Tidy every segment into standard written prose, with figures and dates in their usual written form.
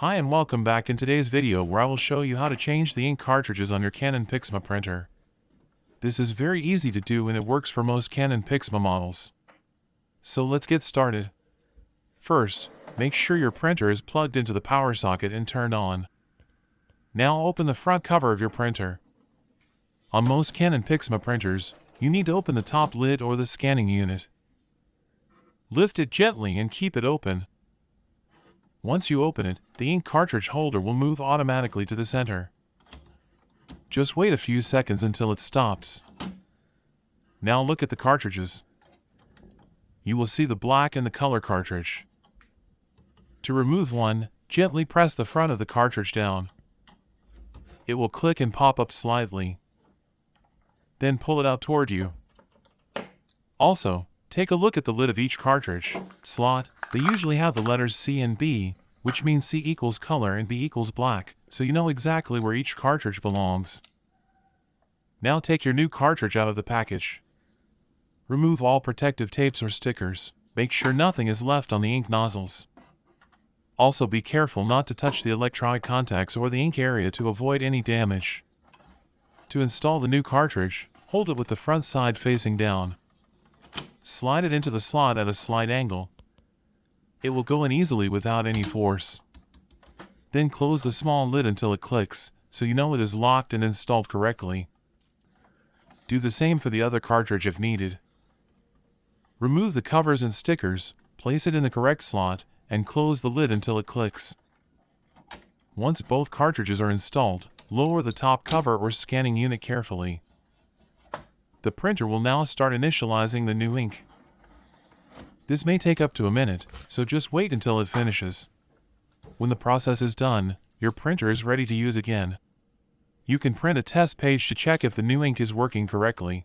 Hi and welcome back in today's video where I will show you how to change the ink cartridges on your Canon Pixma printer. This is very easy to do and it works for most Canon Pixma models. So let's get started. First, make sure your printer is plugged into the power socket and turned on. Now open the front cover of your printer. On most Canon Pixma printers, you need to open the top lid or the scanning unit. Lift it gently and keep it open. Once you open it, the ink cartridge holder will move automatically to the center. Just wait a few seconds until it stops. Now look at the cartridges. You will see the black and the color cartridge. To remove one, gently press the front of the cartridge down. It will click and pop up slightly. Then pull it out toward you. Also, take a look at the lid of each cartridge slot. They usually have the letters C and B, which means C equals color and B equals black, so you know exactly where each cartridge belongs. Now take your new cartridge out of the package. Remove all protective tapes or stickers. Make sure nothing is left on the ink nozzles. Also be careful not to touch the electronic contacts or the ink area to avoid any damage. To install the new cartridge, hold it with the front side facing down. Slide it into the slot at a slight angle. It will go in easily without any force. Then close the small lid until it clicks, so you know it is locked and installed correctly. Do the same for the other cartridge if needed. Remove the covers and stickers, place it in the correct slot, and close the lid until it clicks. Once both cartridges are installed, lower the top cover or scanning unit carefully. The printer will now start initializing the new ink. This may take up to a minute, so just wait until it finishes. When the process is done, your printer is ready to use again. You can print a test page to check if the new ink is working correctly.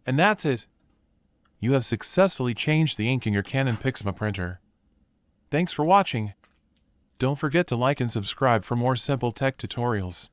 And that's it! You have successfully changed the ink in your Canon Pixma printer. Thanks for watching! Don't forget to like and subscribe for more simple tech tutorials.